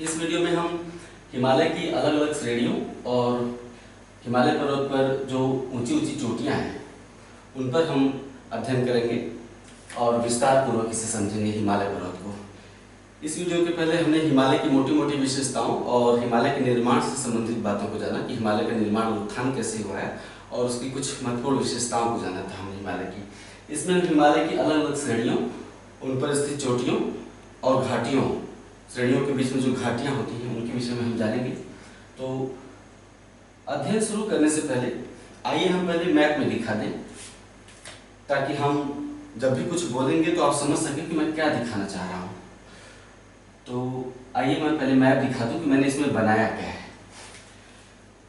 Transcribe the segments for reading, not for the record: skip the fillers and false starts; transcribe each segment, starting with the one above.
इस वीडियो में हम हिमालय की अलग अलग श्रेणियों और हिमालय पर्वत पर जो ऊंची ऊंची चोटियां हैं उन पर हम अध्ययन करेंगे और विस्तार पूर्वक इसे समझेंगे हिमालय पर्वत को। इस वीडियो के पहले हमने हिमालय की मोटी मोटी विशेषताओं और हिमालय के निर्माण से संबंधित बातों को जाना कि हिमालय का निर्माण उत्थान कैसे हुआ है और उसकी कुछ महत्वपूर्ण विशेषताओं को जाना था हमने हिमालय की। इसमें हिमालय की अलग अलग श्रेणियों, उन पर स्थित चोटियों और घाटियों, श्रेणियों के बीच में जो घाटियां होती हैं उनके विषय में हम जानेंगे। तो अध्ययन शुरू करने से पहले आइए हम पहले मैप में दिखा दें, ताकि हम जब भी कुछ बोलेंगे तो आप समझ सकें कि मैं क्या दिखाना चाह रहा हूँ। तो आइए मैं पहले मैप दिखा दूं कि मैंने इसमें बनाया क्या है।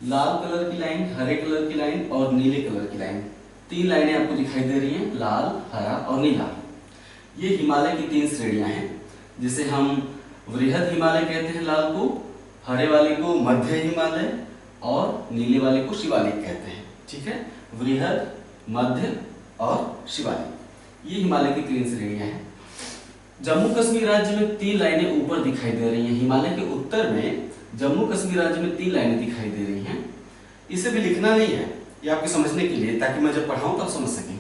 लाल कलर की लाइन, हरे कलर की लाइन और नीले कलर की लाइन, तीन लाइनें आपको दिखाई दे रही हैं, लाल, हरा और नीला। ये हिमालय की तीन श्रेणियां हैं, जिसे हम वृहद हिमालय कहते हैं लाल को, हरे वाले को मध्य हिमालय और नीले वाले को शिवालिक कहते हैं। ठीक है, वृहद, मध्य और शिवालिक, ये हिमालय की तीन श्रेणियां हैं। जम्मू कश्मीर राज्य में तीन लाइनें ऊपर दिखाई दे रही हैं। हिमालय के उत्तर में जम्मू कश्मीर राज्य में तीन लाइनें दिखाई दे रही हैं। इसे भी लिखना नहीं है, ये आपके समझने के लिए, ताकि मैं जब पढ़ाऊं तो आप समझ सकें।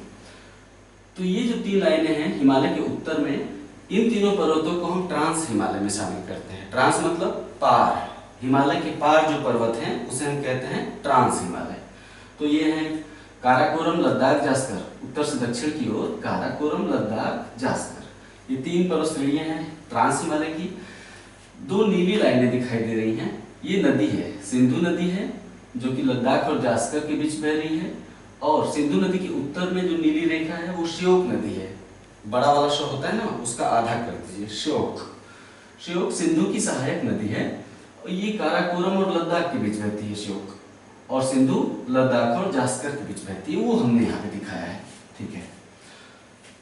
तो ये जो तीन लाइनें हैं हिमालय के उत्तर में, इन तीनों पर्वतों को हम ट्रांस हिमालय में शामिल करते हैं। ट्रांस मतलब पार, हिमालय के पार जो पर्वत हैं उसे हम कहते हैं ट्रांस हिमालय। तो ये हैं काराकोरम, लद्दाख, जास्कर, उत्तर से दक्षिण की ओर काराकोरम, लद्दाख, जास्कर, ये तीन पर्वत श्रेणियां हैं ट्रांस हिमालय की। दो नीली लाइनें दिखाई दे रही हैं, ये नदी है, सिंधु नदी है, जो कि लद्दाख और जास्कर के बीच बह रही है, और सिंधु नदी के उत्तर में जो नीली रेखा है वो श्योक नदी है। बड़ा वाला शो होता है ना, उसका आधा कर दीजिए, श्योक। श्योक सिंधु की सहायक नदी है और ये काराकोरम और लद्दाख के बीच बहती है श्योक, और सिंधु लद्दाख और जास्कर के बीच बहती है, वो हमने यहाँ पे दिखाया है। ठीक है,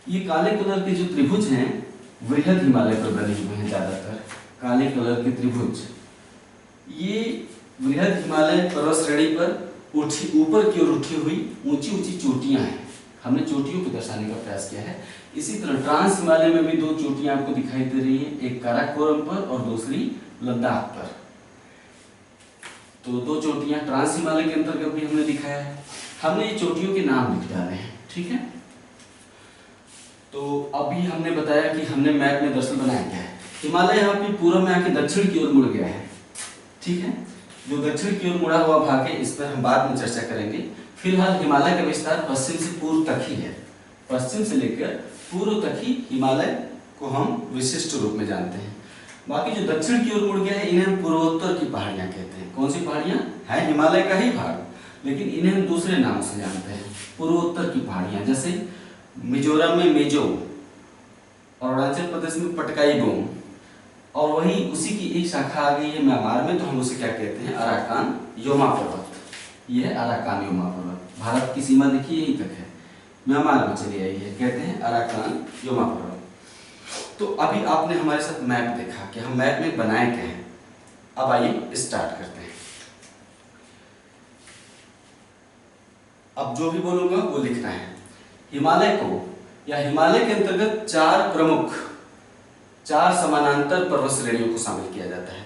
ये काले कलर के जो त्रिभुज हैं वृहद हिमालय पर बने हुए हैं, ज्यादातर काले कलर के त्रिभुज। ये वृहद हिमालय पर्वत श्रेणी पर ऊपर की ओर उठी हुई ऊंची ऊंची चोटियां हैं। हमने चोटियों को दर्शाने का प्रयास किया है। इसी तरह ट्रांस हिमालय में भी दो चोटियां आपको दिखाई दे रही हैं, एक काराकोरम पर और दूसरी लद्दाख पर। तो दो चोटियां ट्रांस हिमालय के अंतर्गत भी हमने दिखाया है। हमने ये चोटियों के नाम लिख डाले हैं। ठीक है, तो अभी हमने बताया कि हमने मैप में दरअसल बनाया क्या है। हिमालय यहाँ पे पूर्व में आके दक्षिण की ओर मुड़ गया है। ठीक है, जो दक्षिण की ओर मुड़ा हुआ भाग है, इस पर हम बाद में चर्चा करेंगे। फिलहाल हिमालय का विस्तार पश्चिम से पूर्व तक ही है। पश्चिम से लेकर पूर्व तक ही हिमालय को हम विशिष्ट रूप में जानते हैं। बाकी जो दक्षिण की ओर मुड़ गया है, इन्हें हम पूर्वोत्तर की पहाड़ियां कहते हैं। कौन सी पहाड़ियां है? हिमालय का ही भाग, लेकिन इन्हें हम दूसरे नाम से जानते हैं, पूर्वोत्तर की पहाड़ियां। जैसे मिजोरम में मेजो और अरुणाचल प्रदेश में पटकाई बोम, और वहीं उसी की एक शाखा आ गई है म्यांमार में, तो हम उसे क्या कहते हैं? अराकान योमा पर्वत। यह है अराकान योमा पर्वत। भारत की सीमा देखिए यहीं तक है, म्यांमार में चली आई है, कहते हैं अराकान योमा पर्वत। तो अभी आपने हमारे साथ मैप देखा कि हम मैप में बनाए क्या हैं। अब आइए स्टार्ट करते हैं। अब जो भी बोलूंगा वो लिखना है। हिमालय को या हिमालय के अंतर्गत चार समानांतर पर्वत श्रेणियों को शामिल किया जाता है।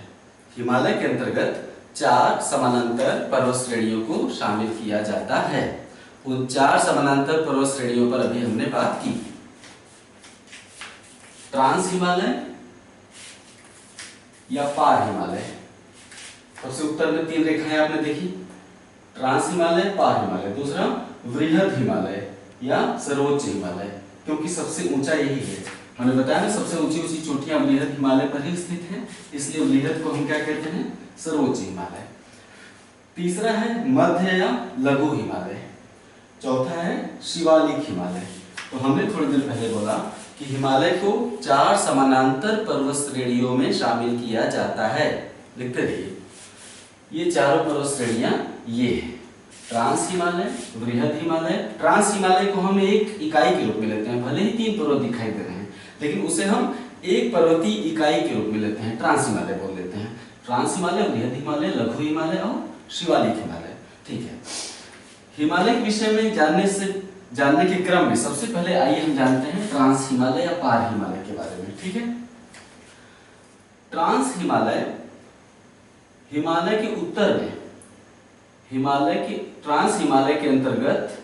हिमालय के अंतर्गत चार समानांतर पर्वत श्रेणियों को शामिल किया जाता है। उन चार समानांतर पर्वत श्रेणियों पर अभी हमने बात की। ट्रांस हिमालय या पार हिमालय, सबसे उत्तर में तीन रेखाएं आपने देखी, ट्रांस हिमालय, पार हिमालय। दूसरा वृहद हिमालय या सर्वोच्च हिमालय, क्योंकि सबसे ऊंचा यही है। हमने बताया ना, सबसे ऊंची ऊंची चोटियां वृहद हिमालय पर ही स्थित हैं, इसलिए वृहद को हम क्या कहते हैं? सर्वोच्च हिमालय। तीसरा है मध्य या लघु हिमालय। चौथा है शिवालिक हिमालय। तो हमने थोड़ी देर पहले बोला कि हिमालय को चार समानांतर पर्वत श्रेणियों में शामिल किया जाता है। लिखते रहिए, ये चारों पर्वत श्रेणियां ये है, ट्रांस हिमालय, वृहद हिमालय। ट्रांस हिमालय को हम एक इकाई के रूप में लेते हैं, भले ही तीन पर्वत दिखाई दे रहे हैं, लेकिन उसे हम एक पर्वतीय इकाई के रूप में लेते हैं, ट्रांस हिमालय बोल देते हैं। ट्रांस हिमालय, वृहद हिमालय, लघु हिमालय और शिवालिक हिमालय। ठीक है, हिमालय के विषय में जानने के क्रम में सबसे पहले आइए हम जानते हैं ट्रांस हिमालय या पार हिमालय के बारे में। ठीक है, ट्रांस हिमालय हिमालय के उत्तर में, हिमालय के ट्रांस हिमालय के अंतर्गत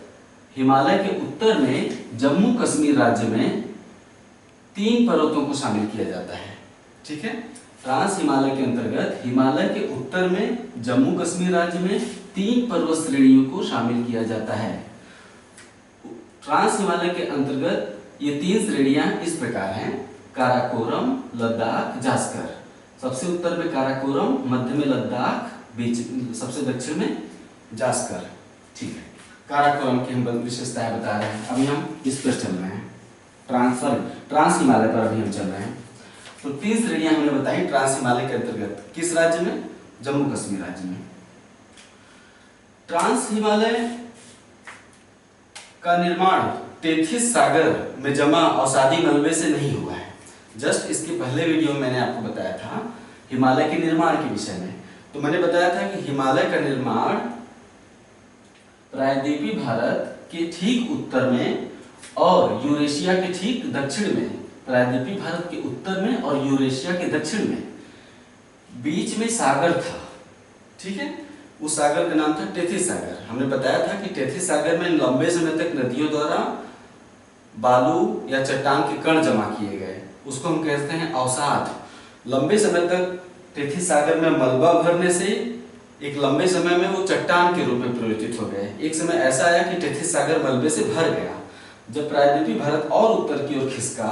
हिमालय के उत्तर में जम्मू कश्मीर राज्य में 3 पर्वतों को शामिल किया जाता है। ठीक है, ट्रांस हिमालय के अंतर्गत हिमालय के उत्तर में जम्मू कश्मीर राज्य में 3 पर्वत श्रेणियों को शामिल किया जाता है। ट्रांस हिमालय के अंतर्गत ये 3 श्रेणियां इस प्रकार हैं: काराकोरम, लद्दाख, जास्कर। सबसे उत्तर में काराकोरम, मध्य में लद्दाख, बीच सबसे दक्षिण में जास्कर। ठीक है, काराकोरम की हम विशेषताएं बता रहे हैं। अभी हम इस पर चल रहे हैं, ट्रांस हिमालय पर अभी हम चल रहे हैं। तो 3 श्रेणियां हमने बताई ट्रांस हिमालय के अंतर्गत, किस राज्य में? जम्मू कश्मीर राज्य में। ट्रांस हिमालय का निर्माण तेथिस सागर में जमा अवसादी मलबे से नहीं हुआ है। जस्ट इसके पहले वीडियो में मैंने आपको बताया था हिमालय के निर्माण के विषय में। तो मैंने बताया था कि हिमालय का निर्माण प्रायद्वीपीय भारत के ठीक उत्तर में और यूरेशिया के ठीक दक्षिण में, प्रायद्वीपीय भारत के उत्तर में और यूरेशिया के दक्षिण में बीच में सागर था। ठीक है, उस सागर का नाम था टेथिस सागर। हमने बताया था कि टेथिस सागर में लंबे समय तक नदियों द्वारा बालू या चट्टान के कण जमा किए गए, उसको हम कहते हैं अवसाद। लंबे समय तक टेथिस सागर में मलबा भरने से एक लंबे समय में वो चट्टान के रूप में परिवर्तित हो गए। एक समय ऐसा आया कि टेथिस सागर मलबे से भर गया। जब प्रायद्वीपीय भारत और उत्तर की ओर खिसका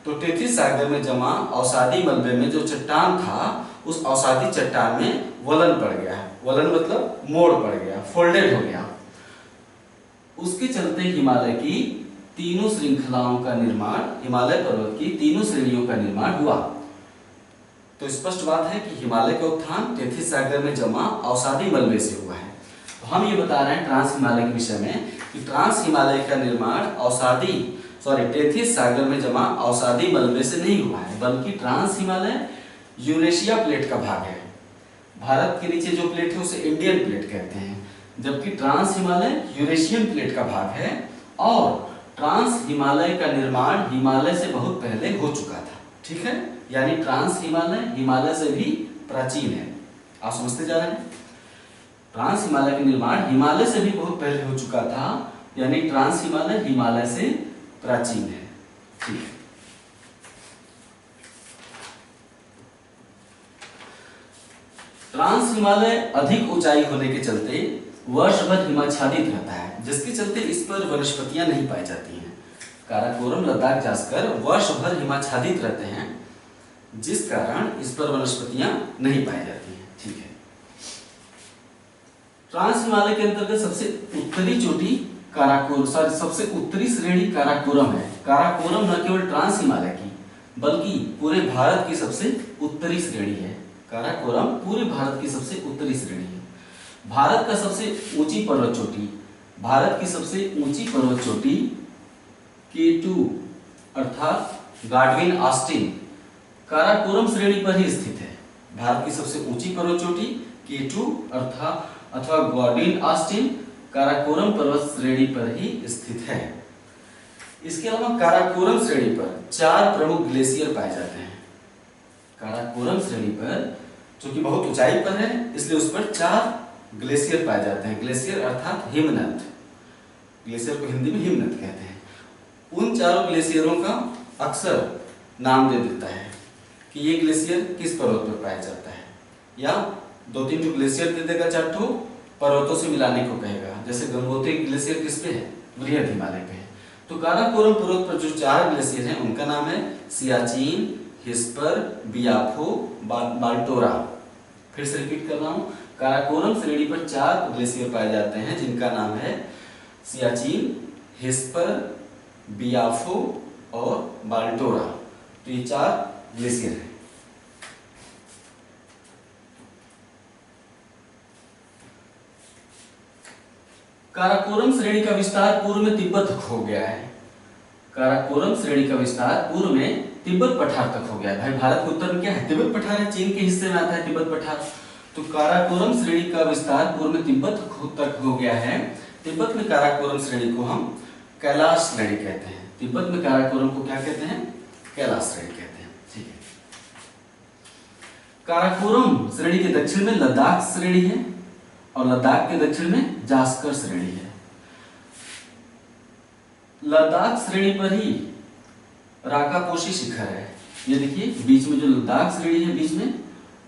तो टेथिस सागर में जमा अवसादी मलबे में जो चट्टान था, उस अवसादी चट्टान में वलन पड़ गया। वलन मतलब मोड़ पड़ गया, फोल्डेड हो गया। उसके चलते हिमालय की 3 श्रृंखलाओं का निर्माण, हिमालय पर्वत की 3 श्रेणियों का निर्माण हुआ। तो स्पष्ट बात है कि हिमालय का उत्थान टेथिस सागर में जमा अवसादी मलबे से हुआ है। तो हम ये बता रहे हैं ट्रांस हिमालय के विषय में कि ट्रांस हिमालय का निर्माण टेथिस सागर में जमा अवसादी मलबे से नहीं हुआ है, बल्कि ट्रांस हिमालय यूरेशिया प्लेट का भाग है। भारत के नीचे जो प्लेट है उसे इंडियन प्लेट कहते हैं, जबकि ट्रांस हिमालय यूरेशियन प्लेट का भाग है। और ट्रांस हिमालय का निर्माण हिमालय से बहुत पहले हो चुका था। ठीक है, यानी ट्रांस हिमालय हिमालय से भी प्राचीन है। आप समझते जा रहे हैं? ट्रांस हिमालय का निर्माण हिमालय से भी बहुत पहले हो चुका था, यानी ट्रांस हिमालय हिमालय से प्राचीन है। ठीक है, ट्रांस हिमालय अधिक ऊंचाई होने के चलते वर्ष भर हिमाच्छादित रहता है, जिसके चलते इस पर वनस्पतियां नहीं पाई जाती हैं। काराकोरम, लद्दाख, जास्कर वर्ष भर हिमाच्छादित रहते हैं, जिस कारण इस पर वनस्पतियां नहीं पाई जाती हैं। ठीक है, ट्रांस हिमालय के अंतर्गत सबसे उत्तरी चोटी सबसे उत्तरी श्रेणी काराकोरम है। काराकोरम न केवल ट्रांस हिमालय की बल्कि पूरे भारत की सबसे उत्तरी श्रेणी है। काराकोरम पूरे भारत की सबसे उत्तरी श्रेणी है। भारत का सबसे ऊंची पर्वत चोटी, भारत की सबसे ऊंची पर्वत चोटी K2 अर्थात गाडविन ऑस्टिन काराकोरम श्रेणी पर ही स्थित है। भारत की सबसे ऊंची पर्वत चोटी K2 अथवा गाडविन ऑस्टिन काराकोरम पर्वत श्रेणी पर ही स्थित है। इसके अलावा काराकोरम श्रेणी पर 4 प्रमुख ग्लेशियर पाए जाते हैं। काराकोरम श्रेणी पर, जो कि बहुत ऊंचाई पर है, इसलिए उस पर 4 ग्लेशियर पाए जाते हैं। ग्लेशियर अर्थात हिमनद, ग्लेशियर को हिंदी में हिमनद कहते हैं। उन 4 ग्लेशियरों का अक्सर नाम दे देता है कि ये ग्लेशियर किस पर्वत पर पाया जाता है, या 2-3 ग्लेशियर दे देगा, 4 पर्वतों से मिलाने को कहेगा। जैसे गंगोत्री ग्लेशियर किस पे है? वृहद हिमालय पे है। तो काराकोरम पर्वत पर जो 4 ग्लेशियर हैं उनका नाम है सियाचिन, हिस्पर, बियाफो, बाल्टोरा। फिर से रिपीट कर रहा हूं, काराकोरम श्रेणी पर 4 ग्लेशियर पाए जाते हैं जिनका नाम है सियाचिन, हिस्पर, बियाफो और बाल्टोरा। तो ये 4 ग्लेशियर हैं। काराकोरम श्रेणी का विस्तार पूर्व में तिब्बत तक हो गया है। काराकोरम श्रेणी का विस्तार पूर्व में तिब्बत पठार तक हो गया है। भाई भारत के उत्तर में क्या है? तिब्बत पठार है, चीन के हिस्से में आता है तिब्बत पठार। तो काराकोरम श्रेणी का विस्तार पूर्व में तिब्बत तक हो गया है। तिब्बत में काराकोरम श्रेणी को हम कैलाश श्रेणी कहते हैं। तिब्बत में काराकोरम को क्या कहते हैं? कैलाश श्रेणी कहते हैं। ठीक है, काराकोरम श्रेणी के दक्षिण में लद्दाख श्रेणी है और लद्दाख के दक्षिण में जास्कर श्रेणी है। लद्दाख श्रेणी पर ही राकापोशी शिखर है। ये देखिए बीच में जो लद्दाख श्रेणी है, बीच में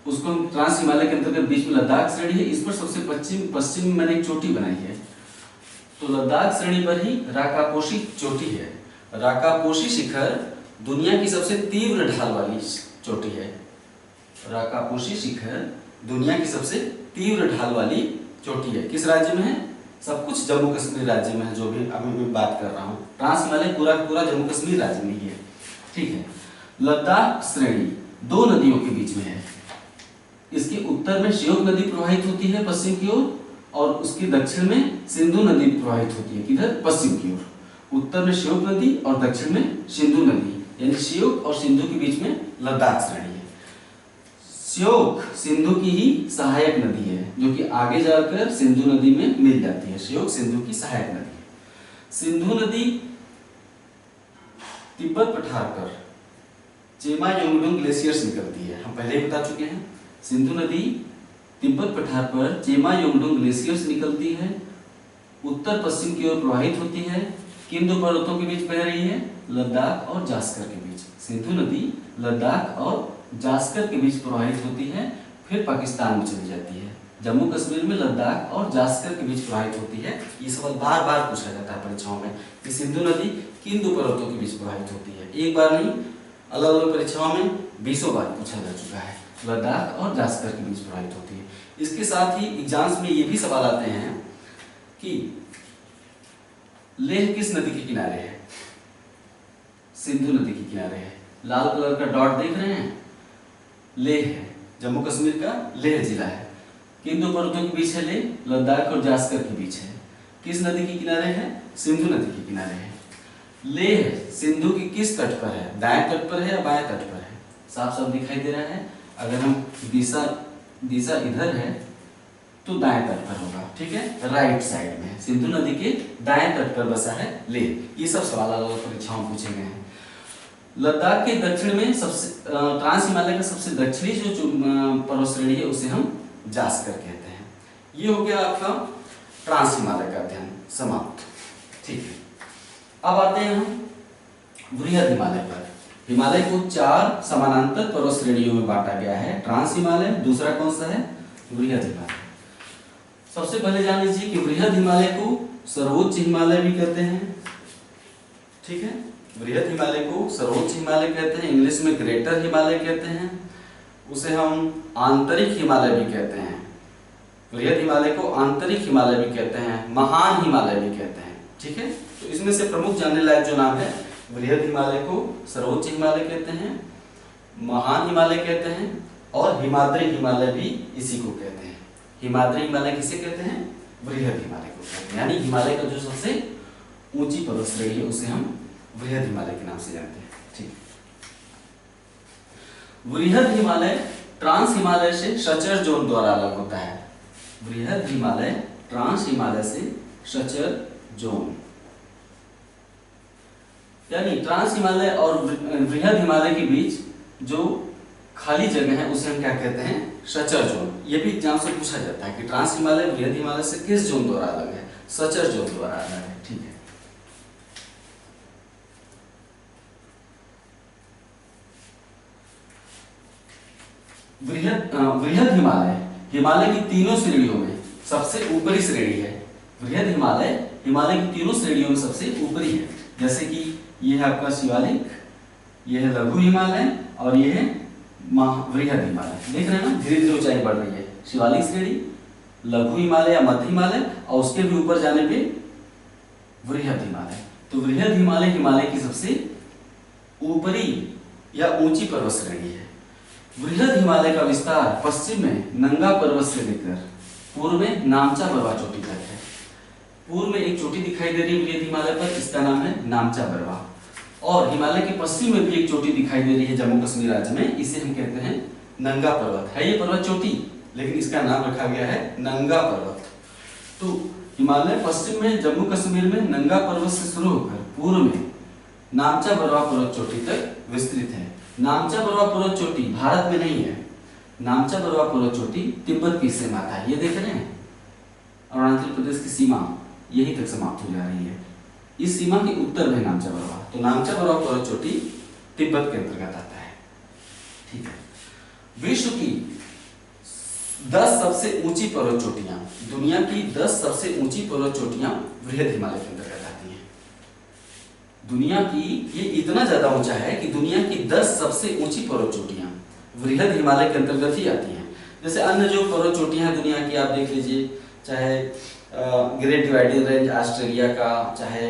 उसको हम ट्रांस हिमालय के अंतर्गत बीच में लद्दाख श्रेणी है, इस पर सबसे पश्चिम में मैंने एक चोटी बनाई है। तो लद्दाख श्रेणी पर ही राकापोशी चोटी है। राकापोशी शिखर दुनिया की सबसे तीव्र ढाल वाली चोटी है। राकापोशी शिखर दुनिया की सबसे तीव्र ढाल वाली चोटी है। किस राज्य में है? सब कुछ जम्मू कश्मीर राज्य में है, जो भी अभी मैं बात कर रहा हूँ। ट्रांस हिमालय पूरा जम्मू कश्मीर राज्य में ही है। ठीक है। लद्दाख श्रेणी दो नदियों के बीच में है। इसके उत्तर में श्योक नदी प्रवाहित होती है पश्चिम की ओर, और उसके दक्षिण में सिंधु नदी प्रवाहित होती है। किधर? पश्चिम की ओर। उत्तर में श्योक नदी और दक्षिण में सिंधु नदी, यानी श्योक और सिंधु के बीच में लद्दाख श्रेणी है। श्योक सिंधु की ही सहायक नदी है, जो कि आगे जाकर सिंधु नदी में मिल जाती है। श्योक सिंधु की सहायक नदी है। सिंधु नदी तिब्बत पठार पर चेमा योंगडोंग ग्लेशियर से निकलती है। हम पहले ही बता चुके हैं। सिंधु नदी तिब्बत पठार पर चेमा योंगडोंग ग्लेशियर से निकलती है, उत्तर पश्चिम की ओर प्रवाहित होती है। किन दो पर्वतों के बीच बह रही है? लद्दाख और जास्कर के बीच। सिंधु नदी लद्दाख और जास्कर के बीच प्रवाहित होती है, फिर पाकिस्तान में चली जाती है। जम्मू कश्मीर में लद्दाख और जास्कर के बीच प्रवाहित होती है। ये सवाल बार बार पूछा जाता है परीक्षाओं में कि सिंधु नदी किन दो पर्वतों के बीच प्रवाहित होती है। एक बार नहीं, अलग अलग परीक्षाओं में 20 बार पूछा जा चुका है। लद्दाख और जास्कर के बीच प्रवाहित होती है। इसके साथ ही एग्जाम्स में ये भी सवाल आते हैं कि लेह किस नदी के किनारे है? सिंधु नदी के किनारे है। लाल कलर का डॉट देख रहे हैं, लेह है। जम्मू कश्मीर का लेह जिला है। किन दो पर्वतों के बीच है लेह? लद्दाख और जास्कर के बीच है। किस नदी के किनारे है? सिंधु नदी के किनारे है। लेह सिंधु की किस तट पर है? दाएं तट पर है या बाएं तट पर है? साफ साफ दिखाई दे रहा है। अगर हम दिशा इधर है तो दाएं तट पर होगा। ठीक है, राइट साइड में। सिंधु नदी के दाएं तट पर बसा है लेह। ये सब सवाल अलग अलग परीक्षाओं में पूछे गए हैं। लद्दाख के दक्षिण में सबसे ट्रांस हिमालय का सबसे दक्षिणी जो पर्वत श्रेणी है उसे हम जास्कर कहते हैं। ये हो गया आपका ट्रांस हिमालय का अध्ययन समाप्त। ठीक है, अब आते हैं हम वृहद हिमालय पर। हिमालय को 4 समानांतर पर्वत श्रेणियों में बांटा गया है। ट्रांस हिमालय, दूसरा कौन सा है? वृहद हिमालय। सबसे पहले जान लीजिए कि वृहद हिमालय को सर्वोच्च हिमालय भी कहते हैं। ठीक है, वृहद हिमालय को सर्वोच्च हिमालय कहते हैं, इंग्लिश में ग्रेटर हिमालय कहते हैं। उसे हम आंतरिक हिमालय भी कहते हैं। वृहद हिमालय को आंतरिक हिमालय भी कहते हैं, महान हिमालय भी कहते हैं। ठीक है, तो इसमें से प्रमुख जानने लायक जो नाम है, वृहद हिमालय को सर्वोच्च हिमालय कहते हैं, महान हिमालय कहते हैं, और हिमाद्री हिमालय भी इसी को कहते हैं। हिमाद्री हिमालय किसे कहते हैं? वृहद हिमालय को कहते हैं। यानी हिमालय का जो सबसे ऊंची पर्वत श्रेणी है उसे हम वृहद हिमालय के नाम से जानते हैं। ठीक, वृहद हिमालय ट्रांस हिमालय से सचर जोन द्वारा अलग होता है। वृहद हिमालय ट्रांस हिमालय से सचर जोन, यानी ट्रांस हिमालय और वृहद हिमालय के बीच जो खाली जगह है उसे हम क्या कहते हैं? Suture zone. ये भी एग्जाम से पूछा जाता है कि ट्रांस हिमालय वृहद हिमालय से किस जोन द्वारा अलग है? सचर जोन द्वारा अलग है। ठीक है, वृहद हिमालय हिमालय की तीनों श्रेणियों में सबसे ऊपरी श्रेणी है। वृहद हिमालय हिमालय की तीनों श्रेणियों में सबसे ऊपरी है। जैसे कि ये है आपका शिवालिक, ये है लघु हिमालय और ये है वृहद हिमालय। देख रहे हैं ना, धीरे धीरे ऊंचाई बढ़ रही है। शिवालिक श्रेणी, लघु हिमालय या मध्य हिमालय, और उसके भी ऊपर जाने पे वृहद हिमालय। तो वृहद हिमालय हिमालय की सबसे ऊपरी या ऊंची पर्वत श्रेणी है। वृहद हिमालय का विस्तार पश्चिम में नंगा पर्वत से लेकर पूर्व में नामचा बरवा चोटी तक है। पूर्व में एक चोटी दिखाई दे रही है वृहद हिमालय पर, इसका नाम है नामचा बरवा। और हिमालय के पश्चिम में भी एक चोटी दिखाई दे रही है जम्मू कश्मीर राज्य में, इसे हम कहते हैं नंगा पर्वत। है ये पर्वत चोटी, लेकिन इसका नाम रखा गया है नंगा पर्वत। तो हिमालय पश्चिम में जम्मू कश्मीर में नंगा पर्वत से शुरू होकर पूर्व में नामचा बरवा पर्वत चोटी तक विस्तृत है। नामचा बरवा पर्वत चोटी भारत में नहीं है। नामचा बरवा पर्वत चोटी तिब्बत की सीमा आता है, ये देख रहे हैं अरुणाचल प्रदेश की सीमा यही तक समाप्त हो जा रही है। इस सीमा के उत्तर में नामचा बरवा, तो नामचा बरवा पर्वत चोटी तिब्बत के अंतर्गत आता है। ठीक है, विश्व की 10 सबसे ऊंची पर्वत चोटियां, दुनिया की 10 सबसे ऊंची पर्वत चोटियां वृहद हिमालय के अंतर्गत आती हैं। दुनिया की ये इतना ज्यादा ऊंचा है कि दुनिया की 10 सबसे ऊंची पर्वत चोटियां वृहद हिमालय के अंतर्गत ही आती हैं। जैसे अन्य जो पर्वत चोटियां हैं दुनिया की, आप देख लीजिए, चाहे ग्रेट डिवाइडिंग रेंज ऑस्ट्रेलिया का, चाहे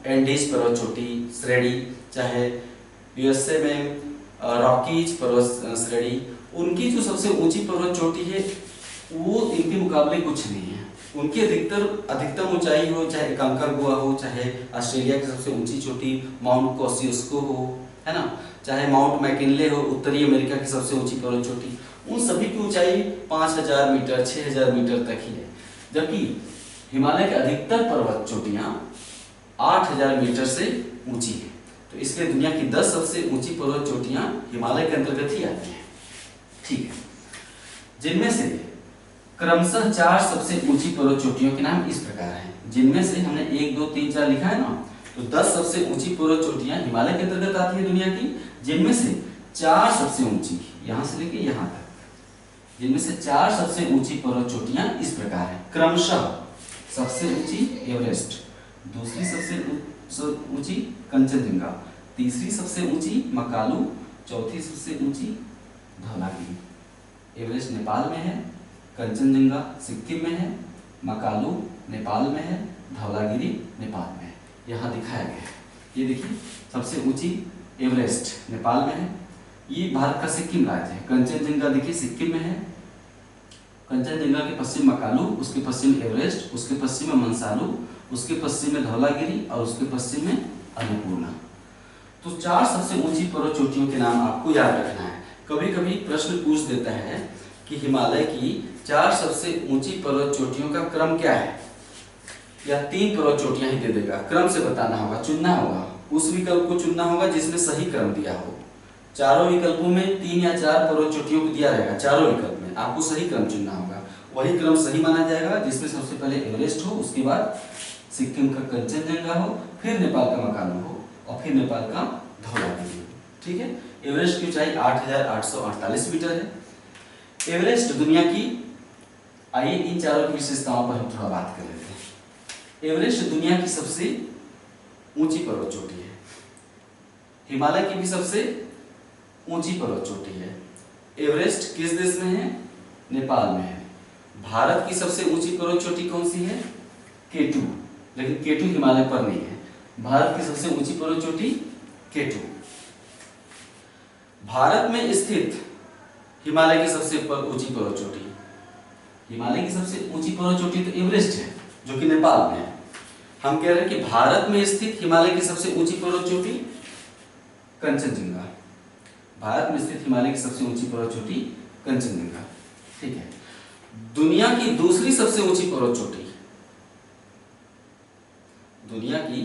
एंडीज पर्वत चोटी श्रेणी, चाहे यूएसए में रॉकीज पर्वत श्रेणी, उनकी जो सबसे ऊंची पर्वत चोटी है वो इनके मुकाबले कुछ नहीं है। उनकी अधिकतम ऊंचाई हो, चाहे कंकागुआ हो, चाहे ऑस्ट्रेलिया की सबसे ऊंची चोटी माउंट कोसियुस्को हो, है ना, चाहे माउंट मैकिनले हो, उत्तरी अमेरिका की सबसे ऊंची पर्वत चोटी, उन सभी की ऊंचाई 5000 मीटर 6000 मीटर तक ही है। जबकि हिमालय के अधिकतर पर्वत चोटियां 8000 मीटर से ऊंची है। तो इसलिए दुनिया की 10 सबसे ऊंची पर्वत चोटियां हिमालय के अंतर्गत ही आती हैं। ठीक है, जिनमें से क्रमशः 4 सबसे ऊंची पर्वत चोटियों के नाम इस प्रकार हैं। जिनमें से हमने 1 2 3 4 लिखा है ना, तो 10 सबसे ऊंची पर्वत चोटियां हिमालय के अंतर्गत आती है दुनिया की, जिनमें से 4 सबसे ऊंची, यहां से लेके यहां तक, जिनमें से 4 सबसे ऊंची पर्वत चोटियां इस प्रकार हैं। क्रमशः सबसे ऊंची एवरेस्ट, दूसरी सबसे ऊंची कंचनजंगा, तीसरी सबसे ऊंची मकालू, चौथी सबसे ऊंची धौलागिरी। एवरेस्ट नेपाल में है, कंचनजंगा सिक्किम में है, मकालू नेपाल में है, धौलागिरी नेपाल में है। यहाँ दिखाया गया है, ये देखिए, सबसे ऊंची एवरेस्ट नेपाल में है, ये भारत का सिक्किम राज्य है। कंचनजंगा देखिए सिक्किम में है, कंचनजंगा के पश्चिम मकालू, उसके पश्चिम एवरेस्ट, उसके पश्चिम में मंसालू, उसके पश्चिम में धौलागिरी और उसके पश्चिम में अन्नपूर्णा। तो 4 सबसे ऊंची पर्वत चोटियों के नाम आपको याद रखना है। कभी कभी प्रश्न पूछ देता है कि हिमालय की 4 सबसे ऊंची पर्वत चोटियों का क्रम क्या है, या 3 पर्वत चोटियां ही दे देगा, क्रम से बताना होगा, चुनना होगा, उस विकल्प को चुनना होगा जिसमें सही क्रम दिया हो। चारों विकल्पों में 3 या 4 पर्वत चोटियों को दिया रहेगा, चारों विकल्प में आपको सही क्रम चुनना होगा। वही क्रम सही माना जाएगा जिसमें सबसे पहले एवरेस्ट हो, उसके बाद सिक्किम का कंचनजंगा हो, फिर नेपाल का मकालू हो और फिर नेपाल का धौलागिरी हो। ठीक है, एवरेस्ट की ऊंचाई 8848 मीटर है। एवरेस्ट दुनिया की, आइए इन चारों की विशेषताओं पर हम थोड़ा बात कर लेते हैं। एवरेस्ट दुनिया की सबसे ऊंची पर्वत चोटी है, हिमालय की भी सबसे ऊंची पर्वत चोटी है। एवरेस्ट किस देश में है? नेपाल में है। भारत की सबसे ऊंची पर्वत चोटी कौन सी है? K2, लेकिन K2 हिमालय पर नहीं है। भारत की सबसे ऊंची पर्वत चोटी K2। भारत में स्थित हिमालय की सबसे ऊंची पर्वत चोटी, हिमालय की सबसे ऊंची पर्वत चोटी तो एवरेस्ट है जो कि नेपाल में है। हम कह रहे हैं कि भारत में स्थित हिमालय की सबसे ऊंची पर्वत चोटी कंचनजंगा। भारत में स्थित हिमालय की सबसे ऊंची पर्वत चोटी कंचनजंगा। ठीक है, दुनिया की दूसरी सबसे ऊंची पर्वत चोटी, दुनिया की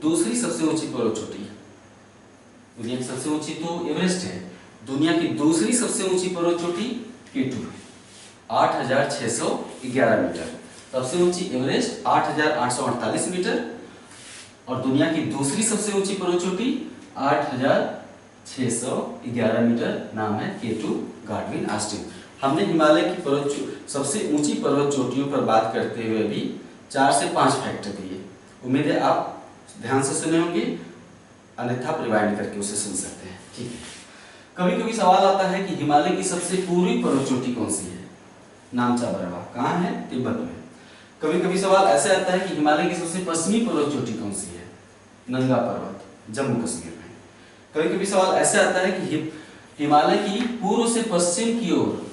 दूसरी सबसे ऊंची पर्वत चोटी, दुनिया की सबसे ऊंची तो एवरेस्ट है, दुनिया की दूसरी सबसे ऊंची पर्वत चोटी K2 है, 8611 मीटर। सबसे ऊंची एवरेस्ट 8848 मीटर और दुनिया की दूसरी सबसे ऊंची पर्वत चोटी 8611 मीटर, नाम है K2 गाडविन ऑस्टिन। हमने हिमालय की सबसे ऊंची पर्वत चोटियों पर बात करते हुए भी 4 से 5 फैक्ट दिए। उम्मीद है आप ध्यान से सुने होंगे, अन्यथा रिवाइंड करके उसे सुन सकते हैं। ठीक है, कभी कभी सवाल आता है कि हिमालय की सबसे पूर्वी पर्वत चोटी कौन सी है? नामचा बरवा। कहाँ है? तिब्बत में। कभी कभी सवाल ऐसे आता है कि हिमालय की सबसे पश्चिमी पर्वत चोटी कौन सी है? नंगा पर्वत, जम्मू कश्मीर में। कभी कभी सवाल ऐसे आता है कि हिमालय की पूर्व से पश्चिम की ओर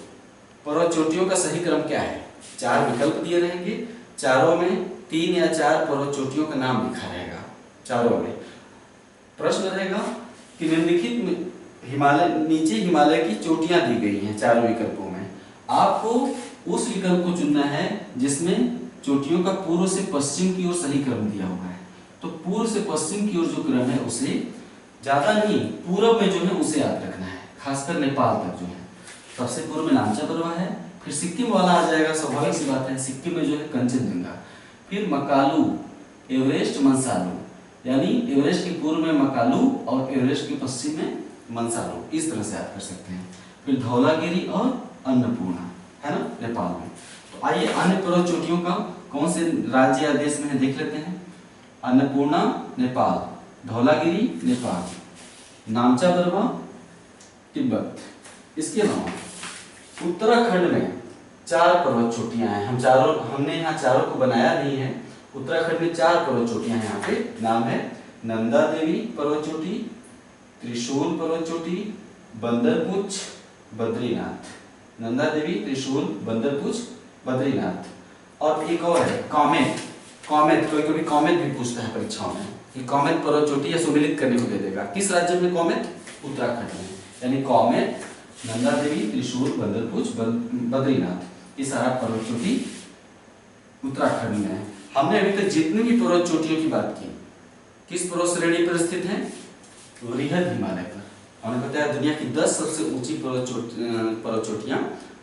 पर्वत चोटियों का सही क्रम क्या है? 4 विकल्प दिए रहेंगे, चारों में 3 या 4 पर्वत चोटियों का नाम लिखा रहेगा। चारों में प्रश्न रहेगा कि निम्नलिखित में हिमालय, नीचे हिमालय की चोटियां दी गई हैं चारों विकल्पों में, आपको उस विकल्प को चुनना है जिसमें चोटियों का पूर्व से पश्चिम की ओर सही क्रम दिया हुआ है। तो पूर्व से पश्चिम की ओर जो क्रम है उसे, ज्यादा नहीं, पूर्व में जो है उसे याद रखना है, खासकर नेपाल तक जो है। सबसे पूर्व में नामचा पर्वत है, फिर सिक्किम वाला आ जाएगा, स्वाभाविक सी बात है, सिक्किम में जो है कंचनजंगा, फिर मकालू, एवरेस्ट, मंसालू, यानी एवरेस्ट के पूर्व में मकालू और एवरेस्ट के पश्चिम में मंसालू, इस तरह से याद कर सकते हैं। फिर धौलागिरी और अन्नपूर्णा, है ना, नेपाल में। तो आइए अन्य पर्वत चोटियों का कौन से राज्य या देश में है देख लेते हैं। अन्नपूर्णा नेपाल, धौलागिरी नेपाल, नामचा पर्वत तिब्बत। इसके अलावा उत्तराखंड में 4 पर्वत चोटियां हैं। हमने यहाँ चारों को बनाया नहीं है। उत्तराखंड में 4 पर्वत चोटियां हैं। यहाँ पे नाम है नंदा देवी पर्वत चोटी, त्रिशूल पर्वत चोटी, बंदरपुछ, बद्रीनाथ। नंदा देवी, त्रिशूल, बंदरपुछ, बद्रीनाथ। और एक और है कॉमेट। कभी कभी कॉमेट भी पूछता है परीक्षाओं में कि कॉमेट पर्वत चोटी या सुमिलित करने को दे देगा। किस राज्य में कॉमेट? उत्तराखंड में। यानी कॉमेट, नंदा देवी, त्रिशूल, बंदरपुछ, बद्रीनाथ, ये सारा पर्वत चोटी उत्तराखंड में है। हमने अभी तक जितनी भी पर्वत चोटियों की बात की, किस पर्वत श्रेणी पर स्थित है? वृहद हिमालय पर। हमने बताया दुनिया की 10 सबसे ऊंची पर्वत चोटियां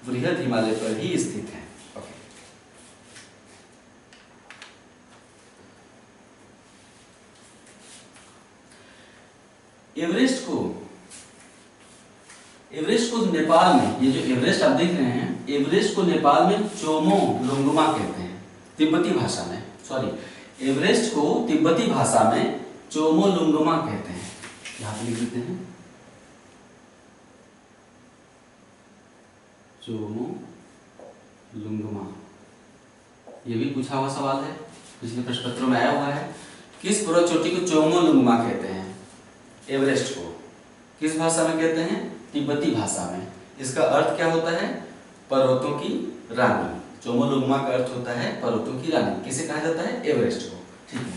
वृहद हिमालय पर ही स्थित हैं। एवरेस्ट को नेपाल में, ये जो एवरेस्ट आप देख रहे हैं, एवरेस्ट को नेपाल में चोमोलुंगमा कहते हैं, तिब्बती भाषा में। सॉरी, एवरेस्ट को तिब्बती भाषा में चोमोलुंगमा कहते हैं। यहाँ पे लिख देते हैं चोमोलुंगमा। ये भी पूछा हुआ सवाल है, पिछले प्रश्न पत्रों में आया हुआ है। किस पर्वत चोटी को चोमोलुंगमा कहते हैं? एवरेस्ट को किस भाषा में कहते हैं? तिब्बती भाषा में। इसका अर्थ क्या होता है? पर्वतों की रानी। चोमोलुंगमा का अर्थ होता है पर्वतों की रानी। किसे कहा जाता है? एवरेस्ट को। ठीक है।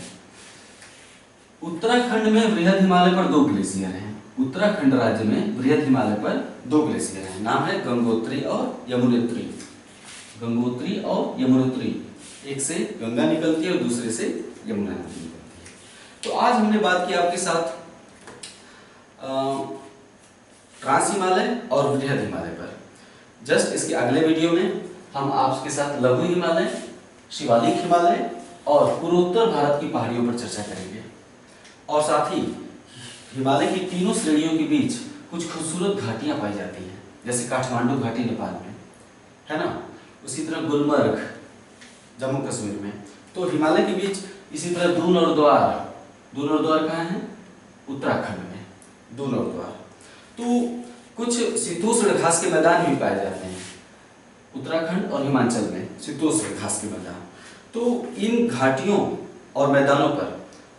उत्तराखंड में वृहद हिमालय पर 2 ग्लेशियर हैं। उत्तराखंड राज्य में वृहद हिमालय पर 2 ग्लेशियर हैं। नाम है गंगोत्री और यमुनोत्री। गंगोत्री और यमुनोत्री, एक से गंगा निकलती है और दूसरे से यमुना निकलती है। तो आज हमने बात की आपके साथ ट्रांस हिमालय और वृहद हिमालय पर। जस्ट इसके अगले वीडियो में हम आपके साथ लघु हिमालय, शिवालिक हिमालय और पूर्वोत्तर भारत की पहाड़ियों पर चर्चा करेंगे। और साथ ही हिमालय की तीनों श्रेणियों के बीच कुछ खूबसूरत घाटियां पाई जाती हैं, जैसे काठमांडू घाटी नेपाल में, है ना, उसी तरह गुलमर्ग जम्मू कश्मीर में। तो हिमालय के बीच इसी तरह दून और द्वार कहाँ है? उत्तराखंड में दून और द्वार। तो कुछ शीतोष्ण घास के मैदान भी पाए जाते हैं उत्तराखंड और हिमाचल में, शीतोष्ण घास के मैदान। तो इन घाटियों और मैदानों पर,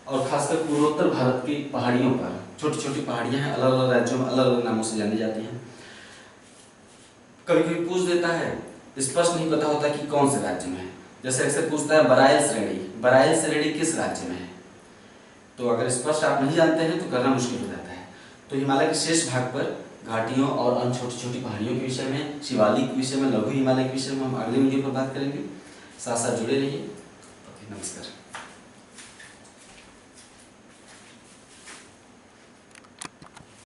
और खासकर पूर्वोत्तर भारत की पहाड़ियों पर, छोटी छोटी पहाड़ियां हैं, अलग अलग राज्यों में अलग अलग नामों से जानी जाती हैं। कभी कभी पूछ देता है, स्पष्ट नहीं पता होता कि कौन से राज्य में है। जैसे अक्सर पूछता है बराइल श्रेणी किस राज्य में है? तो अगर स्पष्ट आप नहीं जानते हैं तो करना मुश्किल हो जाता है। तो हिमालय के शेष भाग पर घाटियों और अन्य छोटी छोटी पहाड़ियों के विषय में, शिवालिक के विषय में, लघु हिमालय के विषय में हम अगले वीडियो पर बात करेंगे। साथ साथ जुड़े रहिए। नमस्कार।